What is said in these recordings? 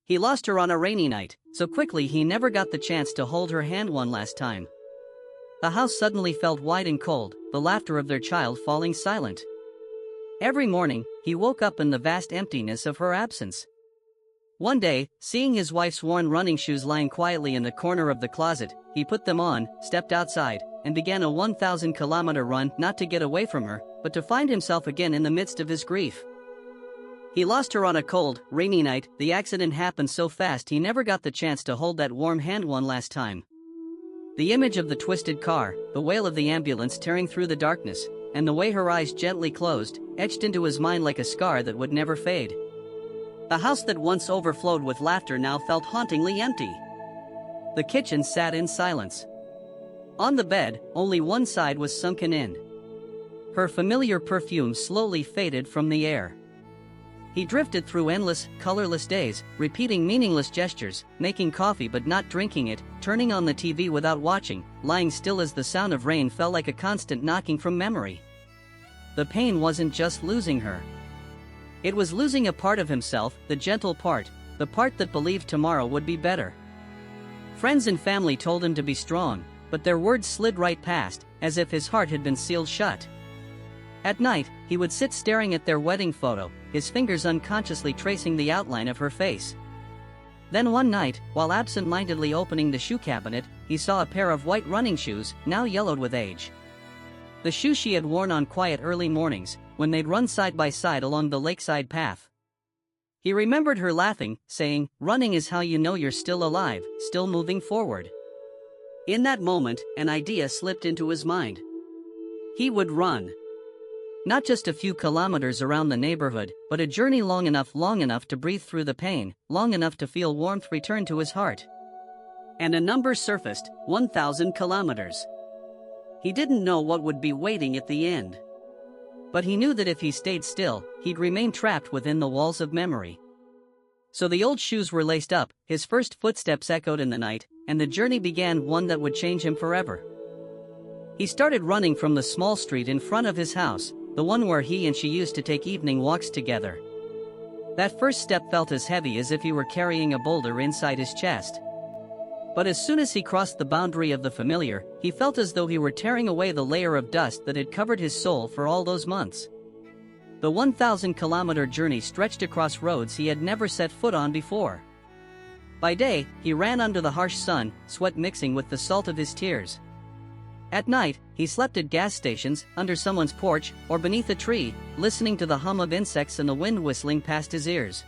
He lost her on a rainy night, so quickly he never got the chance to hold her hand one last time. The house suddenly felt wide and cold, the laughter of their child falling silent. Every morning, he woke up in the vast emptiness of her absence. One day, seeing his wife's worn running shoes lying quietly in the corner of the closet, he put them on, stepped outside, and began a 1,000-kilometer run, not to get away from her, but to find himself again in the midst of his grief. He lost her on a cold, rainy night. The accident happened so fast he never got the chance to hold that warm hand one last time. The image of the twisted car, the wail of the ambulance tearing through the darkness, and the way her eyes gently closed, etched into his mind like a scar that would never fade. The house that once overflowed with laughter now felt hauntingly empty. The kitchen sat in silence. On the bed, only one side was sunken in. Her familiar perfume slowly faded from the air. He drifted through endless, colorless days, repeating meaningless gestures, making coffee but not drinking it, turning on the TV without watching, lying still as the sound of rain fell like a constant knocking from memory. The pain wasn't just losing her. It was losing a part of himself, the gentle part, the part that believed tomorrow would be better. Friends and family told him to be strong, but their words slid right past, as if his heart had been sealed shut. At night, he would sit staring at their wedding photo, his fingers unconsciously tracing the outline of her face. Then one night, while absent-mindedly opening the shoe cabinet, he saw a pair of white running shoes, now yellowed with age. The shoes she had worn on quiet early mornings, when they'd run side by side along the lakeside path. He remembered her laughing, saying, "Running is how you know you're still alive, still moving forward." In that moment, an idea slipped into his mind. He would run. Not just a few kilometers around the neighborhood, but a journey long enough to breathe through the pain, long enough to feel warmth return to his heart. And a number surfaced, 1,000 kilometers. He didn't know what would be waiting at the end. But he knew that if he stayed still, he'd remain trapped within the walls of memory. So the old shoes were laced up, his first footsteps echoed in the night, and the journey began, one that would change him forever. He started running from the small street in front of his house, the one where he and she used to take evening walks together. That first step felt as heavy as if he were carrying a boulder inside his chest. But as soon as he crossed the boundary of the familiar, he felt as though he were tearing away the layer of dust that had covered his soul for all those months. The 1,000-kilometer journey stretched across roads he had never set foot on before. By day, he ran under the harsh sun, sweat mixing with the salt of his tears. At night, he slept at gas stations, under someone's porch, or beneath a tree, listening to the hum of insects and the wind whistling past his ears.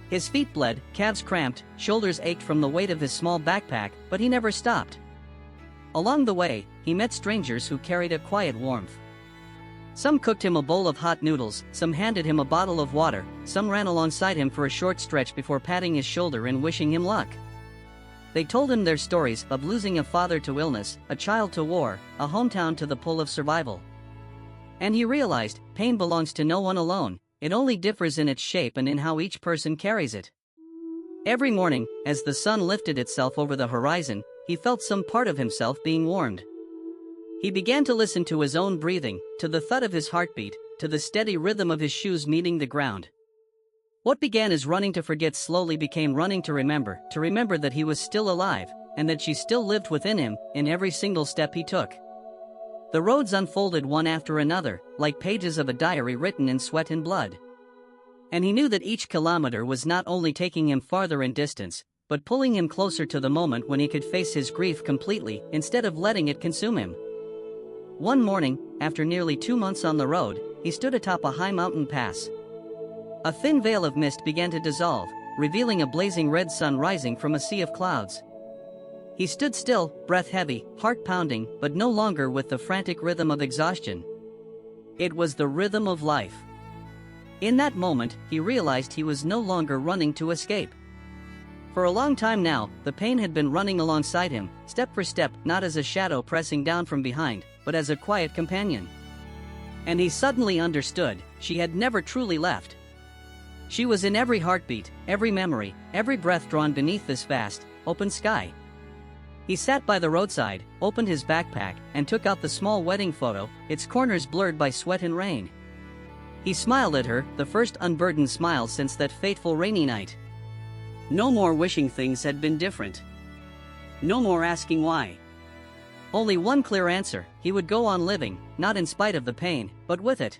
His feet bled, calves cramped, shoulders ached from the weight of his small backpack, but he never stopped. Along the way, he met strangers who carried a quiet warmth. Some cooked him a bowl of hot noodles, some handed him a bottle of water, some ran alongside him for a short stretch before patting his shoulder and wishing him luck. They told him their stories of losing a father to illness, a child to war, a hometown to the pull of survival. And he realized, pain belongs to no one alone, it only differs in its shape and in how each person carries it. Every morning, as the sun lifted itself over the horizon, he felt some part of himself being warmed. He began to listen to his own breathing, to the thud of his heartbeat, to the steady rhythm of his shoes meeting the ground. What began as running to forget slowly became running to remember that he was still alive, and that she still lived within him, in every single step he took. The roads unfolded one after another, like pages of a diary written in sweat and blood. And he knew that each kilometer was not only taking him farther in distance, but pulling him closer to the moment when he could face his grief completely, instead of letting it consume him. One morning, after nearly 2 months on the road, he stood atop a high mountain pass. A thin veil of mist began to dissolve, revealing a blazing red sun rising from a sea of clouds. He stood still, breath heavy, heart pounding, but no longer with the frantic rhythm of exhaustion. It was the rhythm of life. In that moment, he realized he was no longer running to escape. For a long time now, the pain had been running alongside him, step for step, not as a shadow pressing down from behind, but as a quiet companion. And he suddenly understood, she had never truly left. She was in every heartbeat, every memory, every breath drawn beneath this vast, open sky. He sat by the roadside, opened his backpack, and took out the small wedding photo, its corners blurred by sweat and rain. He smiled at her, the first unburdened smile since that fateful rainy night. No more wishing things had been different. No more asking why. Only one clear answer: he would go on living, not in spite of the pain, but with it.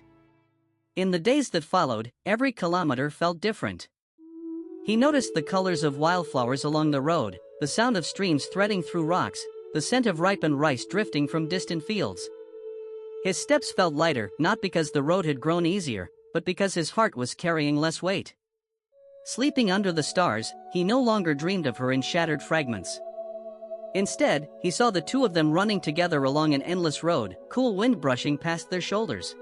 In the days that followed, every kilometer felt different. He noticed the colors of wildflowers along the road, the sound of streams threading through rocks, the scent of ripened rice drifting from distant fields. His steps felt lighter, not because the road had grown easier, but because his heart was carrying less weight. Sleeping under the stars, he no longer dreamed of her in shattered fragments. Instead, he saw the two of them running together along an endless road, cool wind brushing past their shoulders.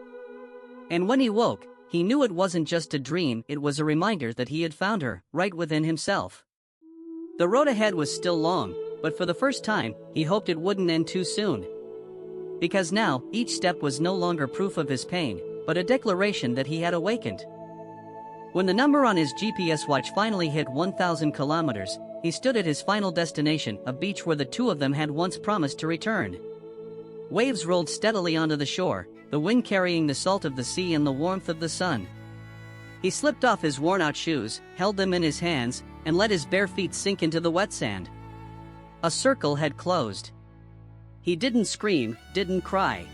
And when he woke, he knew it wasn't just a dream, it was a reminder that he had found her, right within himself. The road ahead was still long, but for the first time, he hoped it wouldn't end too soon. Because now, each step was no longer proof of his pain, but a declaration that he had awakened. When the number on his GPS watch finally hit 1,000 kilometers, he stood at his final destination, a beach where the two of them had once promised to return. Waves rolled steadily onto the shore, the wind carrying the salt of the sea and the warmth of the sun. He slipped off his worn-out shoes, held them in his hands, and let his bare feet sink into the wet sand. A circle had closed. He didn't scream, didn't cry.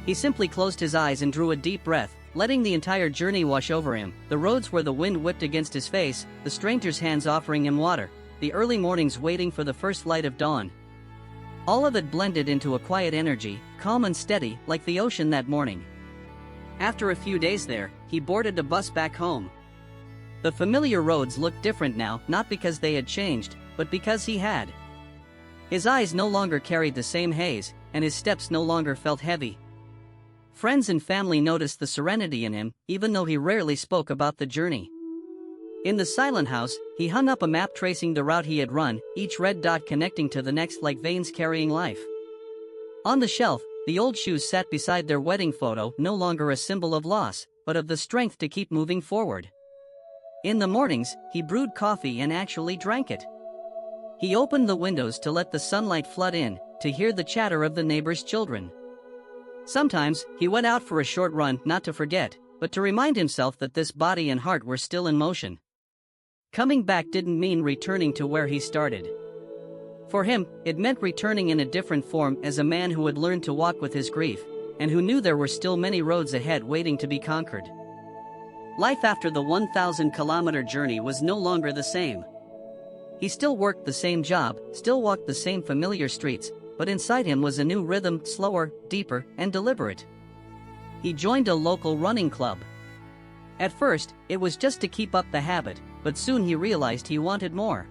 He simply closed his eyes and drew a deep breath, letting the entire journey wash over him, the roads where the wind whipped against his face, the stranger's hands offering him water, the early mornings waiting for the first light of dawn. All of it blended into a quiet energy, calm and steady, like the ocean that morning. After a few days there, he boarded a bus back home. The familiar roads looked different now, not because they had changed, but because he had. His eyes no longer carried the same haze, and his steps no longer felt heavy. Friends and family noticed the serenity in him, even though he rarely spoke about the journey. In the silent house, he hung up a map tracing the route he had run, each red dot connecting to the next like veins carrying life. On the shelf, the old shoes sat beside their wedding photo, no longer a symbol of loss, but of the strength to keep moving forward. In the mornings, he brewed coffee and actually drank it. He opened the windows to let the sunlight flood in, to hear the chatter of the neighbors' children. Sometimes, he went out for a short run, not to forget, but to remind himself that this body and heart were still in motion. Coming back didn't mean returning to where he started. For him, it meant returning in a different form as a man who had learned to walk with his grief, and who knew there were still many roads ahead waiting to be conquered. Life after the 1,000-kilometer journey was no longer the same. He still worked the same job, still walked the same familiar streets, but inside him was a new rhythm, slower, deeper, and deliberate. He joined a local running club. At first, it was just to keep up the habit, but soon he realized he wanted more.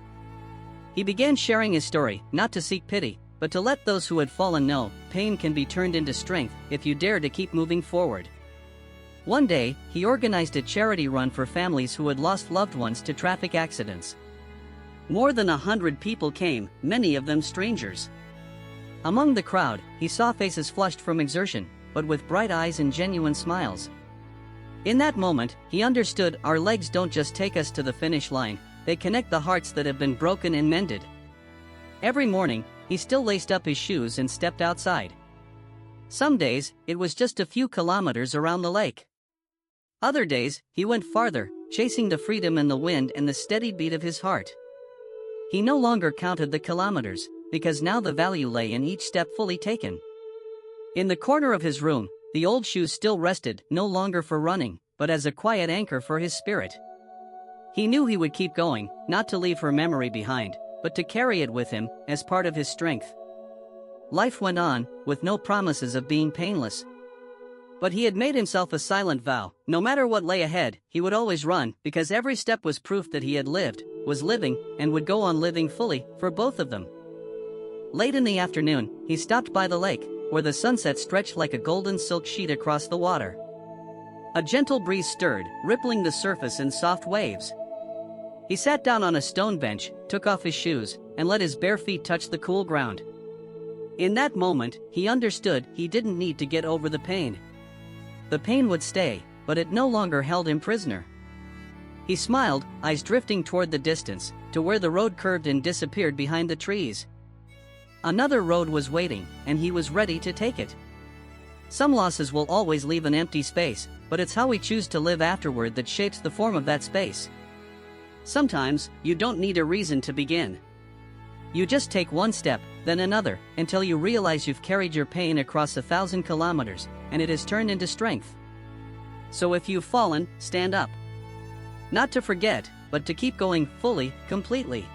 He began sharing his story, not to seek pity, but to let those who had fallen know, pain can be turned into strength if you dare to keep moving forward. One day, he organized a charity run for families who had lost loved ones to traffic accidents. More than 100 people came, many of them strangers. Among the crowd, he saw faces flushed from exertion, but with bright eyes and genuine smiles. In that moment, he understood our legs don't just take us to the finish line, they connect the hearts that have been broken and mended. Every morning, he still laced up his shoes and stepped outside. Some days, it was just a few kilometers around the lake. Other days, he went farther, chasing the freedom and the wind and the steady beat of his heart. He no longer counted the kilometers, because now the value lay in each step fully taken. In the corner of his room, the old shoes still rested, no longer for running, but as a quiet anchor for his spirit. He knew he would keep going, not to leave her memory behind, but to carry it with him, as part of his strength. Life went on, with no promises of being painless. But he had made himself a silent vow: no matter what lay ahead, he would always run, because every step was proof that he had lived, was living, and would go on living fully, for both of them. Late in the afternoon, he stopped by the lake, where the sunset stretched like a golden silk sheet across the water. A gentle breeze stirred, rippling the surface in soft waves. He sat down on a stone bench, took off his shoes, and let his bare feet touch the cool ground. In that moment, he understood he didn't need to get over the pain. The pain would stay, but it no longer held him prisoner. He smiled, eyes drifting toward the distance, to where the road curved and disappeared behind the trees. Another road was waiting, and he was ready to take it. Some losses will always leave an empty space, but it's how we choose to live afterward that shapes the form of that space. Sometimes, you don't need a reason to begin. You just take one step, then another, until you realize you've carried your pain across 1,000 kilometers, and it has turned into strength. So if you've fallen, stand up. Not to forget, but to keep going fully, completely.